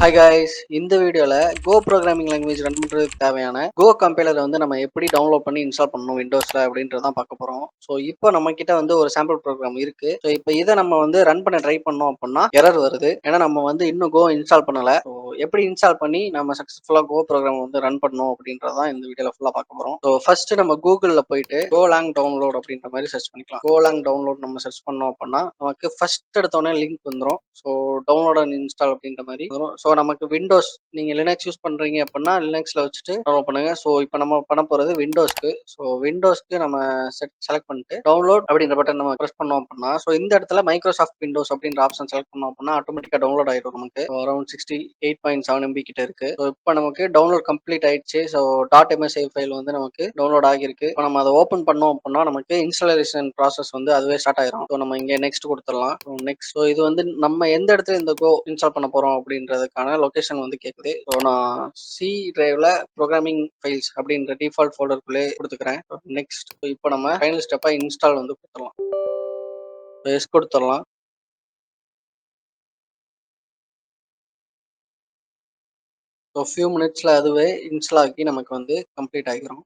Hi guys, இந்த வீடியோல Go programming language run பண்றதுக்கு தேவையான Go கம்பைலர வந்து நம்ம எப்படி டவுன்லோட் பண்ணி இன்ஸ்டால் பண்ணணும் விண்டோஸ்ல அப்படின்றத தான் பார்க்க போறோம். ஸோ இப்போ நம்ம கிட்ட வந்து ஒரு சாம்பிள் ப்ரோகிராம் இருக்கு. ஸோ இப்போ இதை நம்ம வந்து ரன் பண்ண ட்ரை பண்ணோம் அப்படின்னா எரர் வருது. ஏன்னா நம்ம வந்து இன்னும் Go இன்ஸ்டால் பண்ணல. ஸோ எப்படி இன்ஸ்டால் பண்ணி நம்ம சக்ஸஸ்ஃபுல்லா Go ப்ரோகிராம் வந்து ரன் பண்ணணும் அப்படின்றத தான் இந்த வீடியோல ஃபுல்லா பார்க்க போறோம். ஸோ ஃபர்ஸ்ட் நம்ம கூகுள்ல போயிட்டு Golang டவுன்லோட் அப்படின்ற மாதிரி சர்ச் பண்ணிக்கலாம். Golang டவுன்லோட் நம்ம சர்ச் பண்ணோம் அப்படின்னா நமக்கு ஃபர்ஸ்ட் எடுத்தோடனே லிங்க் வந்துடும். ஸோ டவுன்லோட் அண்ட் இன்ஸ்டால் அப்படின்ற மாதிரி வரும். ஸோ நமக்கு விண்டோஸ் நீங்க லினக்ஸ் யூஸ் பண்றீங்க அப்படின்னா லினக்ஸ்ல வச்சுட்டு டவுன்லோட் பண்ணுங்க. ஸோ இப்போ நம்ம பண்ண போறது விண்டோஸ்க்கு. ஸோ விண்டோஸ்க்கு நம்ம செலக்ட் பண்ணிட்டு டவுன்லோட் அப்படின்ற பட்டன் நம்ம ப்ரெஸ் பண்ணோம் அப்படின்னா ஸோ இந்த இடத்துல மைக்ரோசாஃப்ட் விண்டோஸ் அப்படின்ற ஆப்ஷன் செலக்ட் பண்ணோம் அப்படின்னா ஆட்டோமேட்டிக்கா டவுன்லோட் ஆயிடும். நமக்கு அரௌண்ட் 68.7 MB கிட்ட இருக்கு. ஸோ இப்போ நமக்கு டவுன்லோட் கம்ப்ளீட் ஆயிடுச்சு. ஸோ .msi ஃபைல் வந்து நமக்கு டவுன்லோட் ஆகிருக்கு. இப்போ நம்ம அதை ஓப்பன் பண்ணோம் அப்படின்னா நமக்கு இன்ஸ்டாலேஷன் ப்ராசஸ் வந்து அதுவே ஸ்டார்ட் ஆயிரும். ஸோ நம்ம இங்க நெக்ஸ்ட் கொடுத்துடலாம். நெக்ஸ்ட் ஸோ இது வந்து நம்ம எந்த இடத்துல இந்த Go இன்ஸ்டால் பண்ண போறோம் அப்படின்றதுக்கான லொகேஷன் வந்து கேட்குது. ஸோ நான் சி டிரைவ்ல ப்ரோக்ராமிங் ஃபைல்ஸ் அப்படின்ற டிஃபால்ட் ஃபோல்டருக்குள்ளே கொடுத்துக்கிறேன். நெக்ஸ்ட் இப்போ நம்ம ஃபைனல் ஸ்டெப்பா இன்ஸ்டால் வந்து கொடுத்துடலாம். எஸ் கொடுத்துடலாம். ஸோ ஃபியூ மினிட்ஸ்ல அதுவே இன்ஸ்டால் ஆகி நமக்கு வந்து கம்ப்ளீட் ஆகிரும்.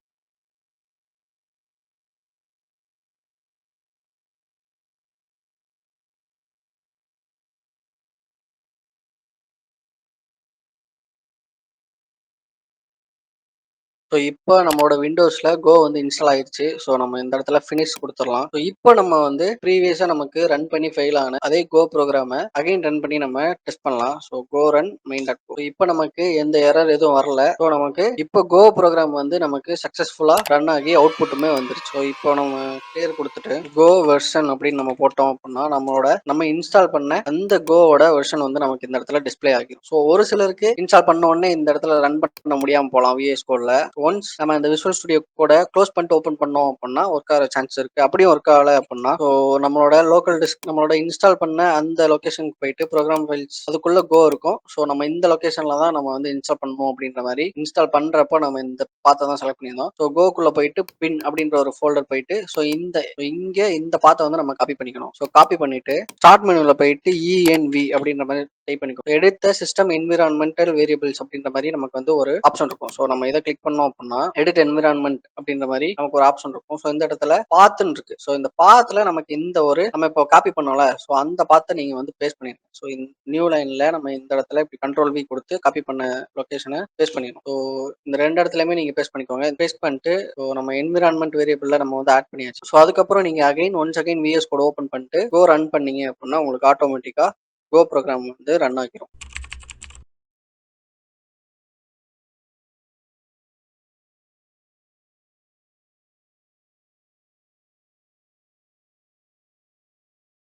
ஸோ இப்போ நம்மளோட விண்டோஸ்ல Go வந்து இன்ஸ்டால் ஆயிடுச்சு. ஸோ நம்ம இந்த இடத்துல ஃபினிஷ் கொடுத்துடலாம். ஸோ இப்போ நம்ம வந்து ப்ரீவியஸா நமக்கு ரன் பண்ணி ஃபெயில் ஆன அதே Go ப்ரோக்ராமை அகைன் ரன் பண்ணி நம்ம டெஸ்ட் பண்ணலாம். So Go run main.go. இப்போ நமக்கு எந்த எரர் எதுவும் வரல. ஸோ நமக்கு இப்போ Go ப்ரோக்ராம் வந்து நமக்கு சக்சஸ்ஃபுல்லா ரன் ஆகி அவுட்புட்டுமே வந்துருச்சு. ஸோ இப்போ நம்ம கிளியர் கொடுத்துட்டு Go வெர்ஷன் அப்படின்னு நம்ம போட்டோம் அப்படின்னா நம்ம இன்ஸ்டால் பண்ண அந்த கோவோட வெர்ஷன் வந்து நமக்கு இந்த இடத்துல டிஸ்பிளே ஆகிடும். ஸோ ஒரு சிலருக்கு இன்ஸ்டால் பண்ண உடனே இந்த இடத்துல ரன் பண்ண முடியாம போகலாம் விஎஸ் கோட்ல. ஒன்ஸ் நம்ம இந்த விஷுவல் ஸ்டுடியோ கூட க்ளோஸ் பண்ணிட்டு ஓப்பன் பண்ணோம் அப்படின்னா ஒர்க் ஆகிற சான்ஸ் இருக்கு. அப்படியும் ஒர்க் ஆகல அப்படின்னா ஸோ நம்மளோட லோக்கல் டிஸ்க் நம்மளோட இன்ஸ்டால் பண்ண அந்த லொகேஷனுக்கு போயிட்டு ப்ரோக்ராம் ஃபைல்ஸ் அதுக்குள்ள Go இருக்கும். ஸோ நம்ம இந்த லொகேஷன்ல தான் நம்ம வந்து இன்ஸ்டால் பண்ணணும் அப்படின்ற மாதிரி இன்ஸ்டால் பண்றப்போ நம்ம இந்த பாத்தை தான் செலக்ட் பண்ணியிருந்தோம். ஸோ கோக்குள்ள போயிட்டு பின் அப்படின்ற ஒரு ஃபோல்டர் போயிட்டு ஸோ இந்த பாத்தை வந்து நம்ம காப்பி பண்ணிக்கணும். ஸோ காப்பி பண்ணிட்டு ஸ்டார்ட் மெனுல போயிட்டு ENV அப்படின்ற மாதிரி டைப் பண்ணிக்கோ. எடுத்த சிஸ்டம் என்விரான்மெண்டல் வேரியபிள்ஸ் அப்படின்ற மாதிரி நமக்கு வந்து ஒரு ஆப்ஷன் இருக்கும். ஸோ நம்ம இதை கிளிக் பண்ணோம் அப்படின்னா எடிட் என்விரான்மெண்ட் அப்படின்ற மாதிரி நமக்கு ஒரு ஆப்ஷன் இருக்கும். ஸோ இந்த இடத்துல பாத்துன்னு இருக்கு. ஸோ இந்த பாத்துல நமக்கு இந்த ஒரு நம்ம இப்போ காப்பி பண்ணோம்ல ஸோ அந்த பாத்தை நீங்க வந்து பேஸ்ட் பண்ணிருங்க. ஸோ நியூ லைன்ல நம்ம இந்த இடத்துல இப்படி கண்ட்ரோல் V கொடுத்து காப்பி பண்ண லொகேஷனை பேஸ்ட் பண்ணிடணும். ஸோ இந்த ரெண்டு இடத்துலயுமே நீங்க பேஸ்ட் பண்ணிக்கோங்க. பேஸ்ட் பண்ணிட்டு ஸோ நம்ம என்விரான்மெண்ட் வேரியபிள்ல நம்ம வந்து ஆட் பண்ணியாச்சு. ஸோ அதுக்கப்புறம் நீங்க once again VS code open பண்ணிட்டு Go ரன் பண்ணீங்க அப்படின்னா உங்களுக்கு ஆட்டோமேட்டிக்கா Go ப்ரோக்ராம் வந்து ரன் ஆகிரும்.